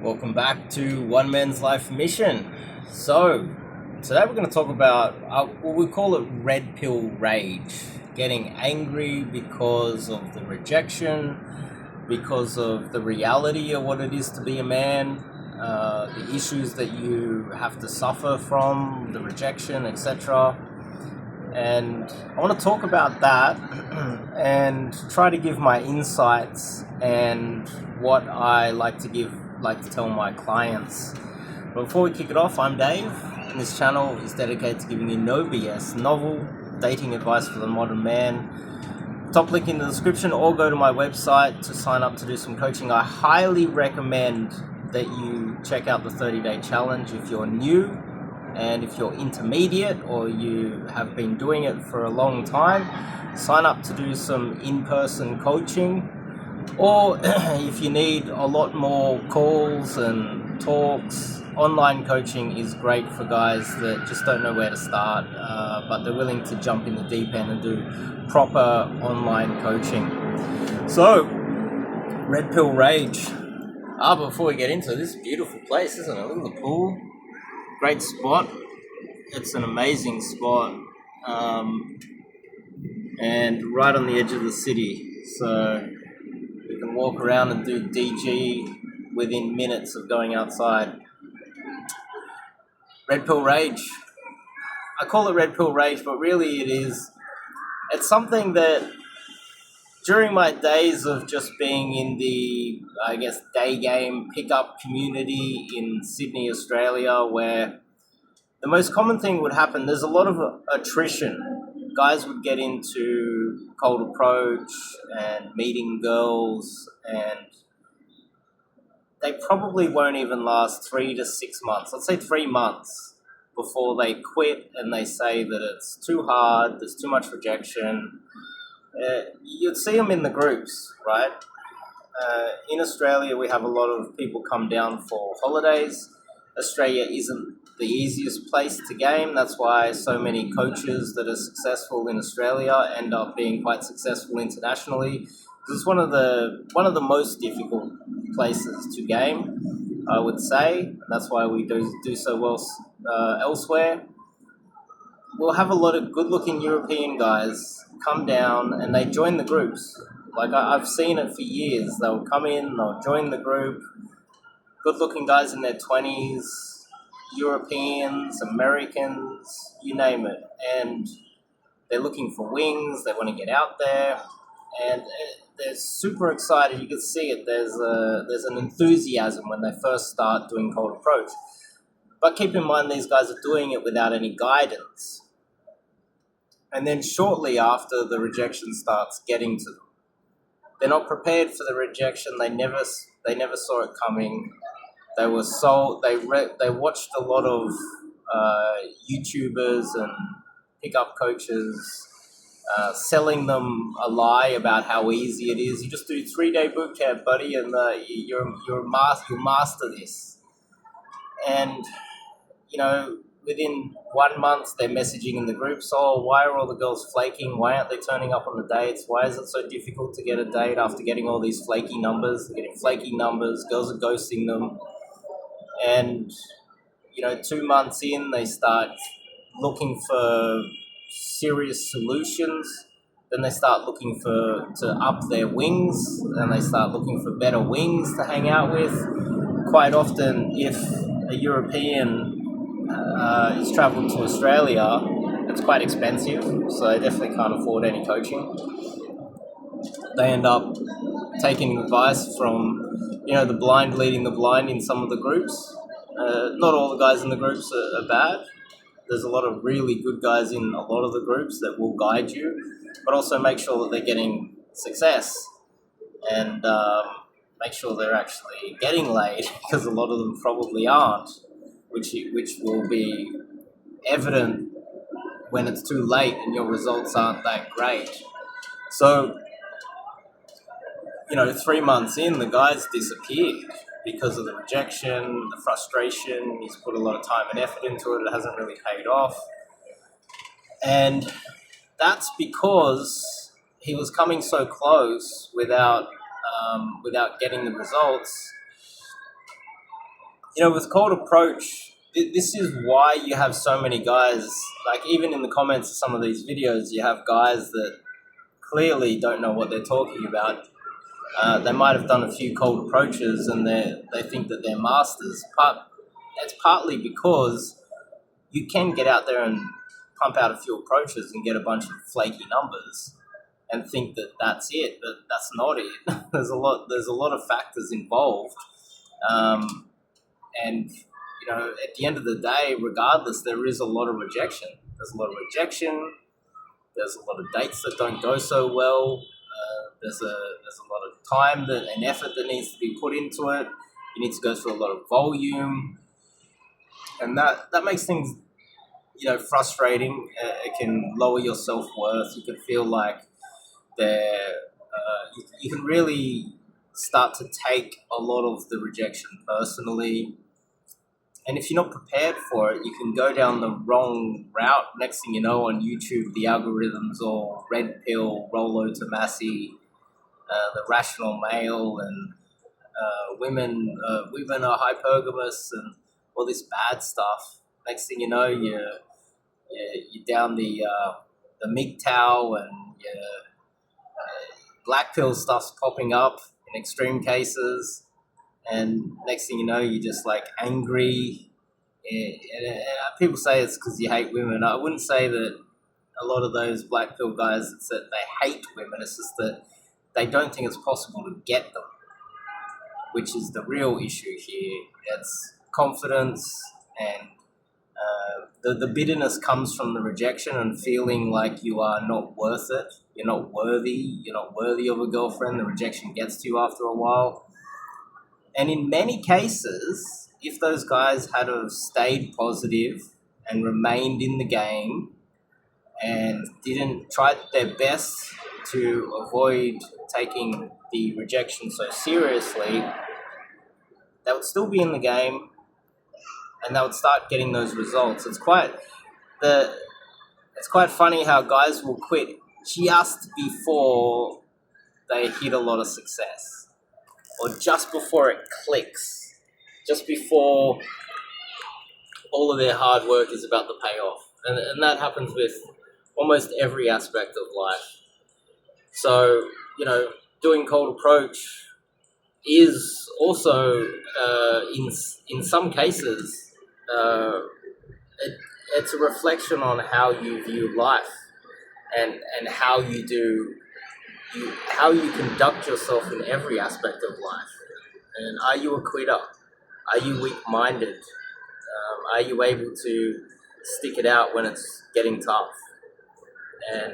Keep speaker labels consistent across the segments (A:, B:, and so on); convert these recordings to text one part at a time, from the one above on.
A: Welcome back to One Man's Life Mission. So, today we're going to talk about what we call it red pill rage. Getting angry because of the rejection, because of the reality of what it is to be a man, the issues that you have to suffer from, the rejection, etc. And I want to talk about that and try to give my insights and what I like to tell my clients. But before we kick it off, I'm Dave, and this channel is dedicated to giving you no BS, novel dating advice for the modern man. Top link in the description, or go to my website to sign up to do some coaching. I highly recommend that you check out the 30-day challenge if you're new. And if you're intermediate or you have been doing it for a long time, sign up to do some in-person coaching. Or if you need a lot more calls and talks, online coaching is great for guys that just don't know where to start, but they're willing to jump in the deep end and do proper online coaching. So, red pill rage. Before we get into this beautiful place, isn't it? Look at the pool. Great spot. It's an amazing spot, and right on the edge of the city, so we can walk around and do DG within minutes of going outside. Red pill rage. I call it red pill rage, but really it's something that during my days of just being in the, day game pickup community in Sydney, Australia, where the most common thing would happen, there's a lot of attrition. Guys would get into cold approach and meeting girls, and they probably won't even last 3 to 6 months. Let's say 3 months before they quit and they say that it's too hard, there's too much rejection. You'd see them in the groups, right? In Australia, we have a lot of people come down for holidays. Australia isn't the easiest place to game. That's why so many coaches that are successful in Australia end up being quite successful internationally. It's one of the most difficult places to game, I would say. That's why we do so well elsewhere. We'll have a lot of good-looking European guys come down and they join the groups. Like I've seen it for years. They'll come in, they'll join the group. Good-looking guys in their 20s, Europeans, Americans, you name it. And they're looking for wings, they want to get out there, and they're super excited. You can see it. There's an enthusiasm when they first start doing cold approach. But keep in mind, these guys are doing it without any guidance. And then shortly after, the rejection starts getting to them. They're not prepared for the rejection. They never saw it coming. They watched a lot of YouTubers and pickup coaches selling them a lie about how easy it is. You just do 3-day boot camp, buddy, and you'll master this. And within 1 month, they're messaging in the groups, why are all the girls flaking? Why aren't they turning up on the dates? Why is it so difficult to get a date after getting all these flaky numbers? They're getting flaky numbers, girls are ghosting them. And, 2 months in, they start looking for serious solutions. Then they start looking to up their wings, and they start looking for better wings to hang out with. Quite often, if a European is traveled to Australia, it's quite expensive, so they definitely can't afford any coaching. They end up taking advice from, the blind leading the blind in some of the groups. Not all the guys in the groups are bad. There's a lot of really good guys in a lot of the groups that will guide you, but also make sure that they're getting success and make sure they're actually getting laid, because a lot of them probably aren't, which will be evident when it's too late and your results aren't that great. So, 3 months in, the guy's disappeared because of the rejection, the frustration. He's put a lot of time and effort into it. It hasn't really paid off. And that's because he was coming so close without getting the results. with cold approach, this is why you have so many guys, like even in the comments of some of these videos, you have guys that clearly don't know what they're talking about. They might have done a few cold approaches and they think that they're masters. But it's partly because you can get out there and pump out a few approaches and get a bunch of flaky numbers and think that that's it, but that's not it. There's a lot of factors involved. And at the end of the day, regardless, there is a lot of rejection. There's a lot of rejection. There's a lot of dates that don't go so well. There's a lot of time and effort that needs to be put into it. You need to go through a lot of volume, and that makes things frustrating. It can lower your self-worth. You can feel like you can really start to take a lot of the rejection personally. And if you're not prepared for it, you can go down the wrong route. Next thing you know, on YouTube, the algorithms all red pill, Rollo Tomassi, the rational male, and women are hypergamous, and all this bad stuff. Next thing you know, you're down the MGTOW, and black pill stuff's popping up in extreme cases. And next thing you know, you're just like angry. And people say it's because you hate women. I wouldn't say that a lot of those black pill guys that they hate women. It's just that they don't think it's possible to get them, which is the real issue here. It's confidence, and the bitterness comes from the rejection and feeling like you are not worth it. You're not worthy. You're not worthy of a girlfriend. The rejection gets to you after a while. And in many cases, if those guys had have stayed positive and remained in the game and didn't try their best to avoid taking the rejection so seriously, they would still be in the game and they would start getting those results. It's quite funny how guys will quit just before they hit a lot of success, or just before it clicks, just before all of their hard work is about to pay off. And that happens with almost every aspect of life. So, doing cold approach is also, in some cases, it's a reflection on how you view life and how you conduct yourself in every aspect of life. And are you a quitter? Are you weak-minded? Are you able to stick it out when it's getting tough? And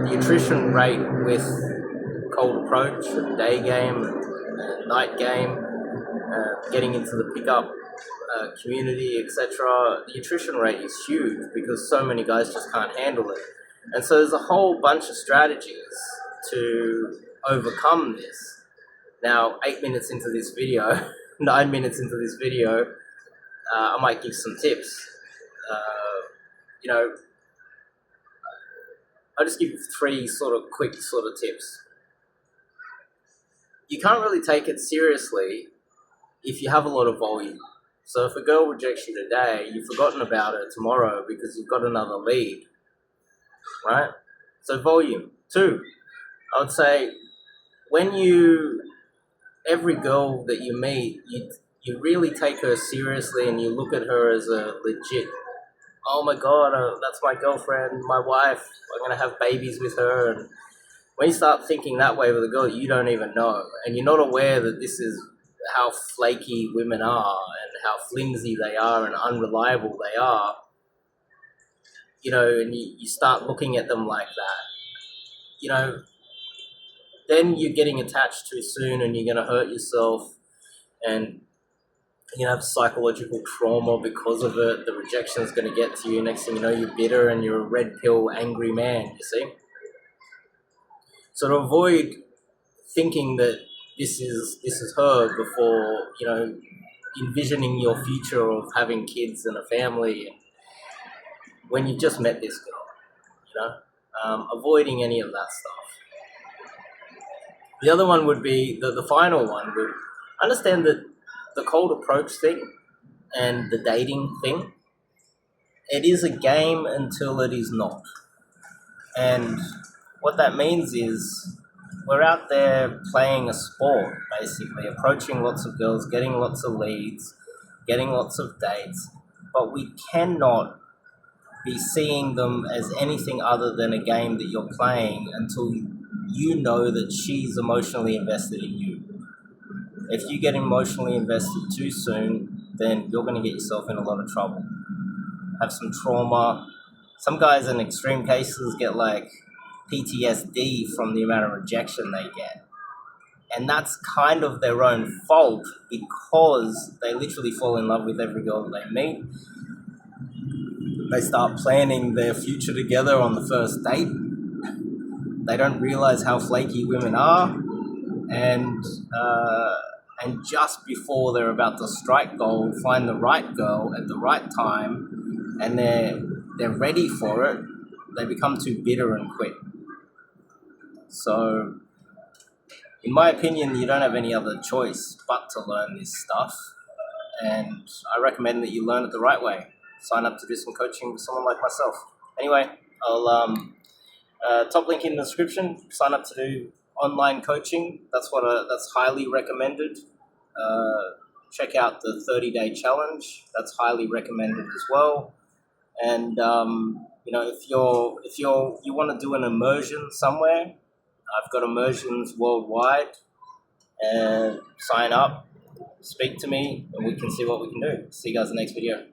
A: the attrition rate with cold approach and day game and night game, getting into the pickup community, etc., the attrition rate is huge because so many guys just can't handle it. And so there's a whole bunch of strategies to overcome this. Now, 8 minutes into this video, 9 minutes into this video, I might give some tips. I'll just give you 3 sort of quick sort of tips. You can't really take it seriously if you have a lot of volume. So if a girl rejects you today, you've forgotten about her tomorrow because you've got another lead, right? So volume. 2, I would say every girl that you meet, you really take her seriously and you look at her as a legit, oh my God, that's my girlfriend, my wife, I'm going to have babies with her. And when you start thinking that way with a girl you don't even know, and you're not aware that this is how flaky women are and how flimsy they are and unreliable they are, and you start looking at them like that, then you're getting attached too soon and you're going to hurt yourself, and you're going to have psychological trauma because of it. The rejection is going to get to you. Next thing you know, you're bitter and you're a red pill angry man, you see? So to avoid thinking that this is her before, envisioning your future of having kids and a family when you just met this girl, avoiding any of that stuff. The other one would be, the final one would understand that the cold approach thing and the dating thing, it is a game until it is not. And what that means is we're out there playing a sport, basically, approaching lots of girls, getting lots of leads, getting lots of dates, but we cannot be seeing them as anything other than a game that you're playing until you know that she's emotionally invested in you. If you get emotionally invested too soon, then you're going to get yourself in a lot of trouble. Have some trauma. Some guys in extreme cases get like PTSD from the amount of rejection they get. And that's kind of their own fault because they literally fall in love with every girl that they meet. They start planning their future together on the first date. They don't realize how flaky women are. And just before they're about to strike gold, find the right girl at the right time, and they're ready for it, they become too bitter and quit. So, in my opinion, you don't have any other choice but to learn this stuff, and I recommend that you learn it the right way. Sign up to do some coaching with someone like myself. Anyway, I'll top link in the description. Sign up to do online coaching. That's highly recommended. Check out the 30-day challenge. That's highly recommended as well. And if you want to do an immersion somewhere, I've got immersions worldwide. And sign up, speak to me, and we can see what we can do. See you guys in the next video.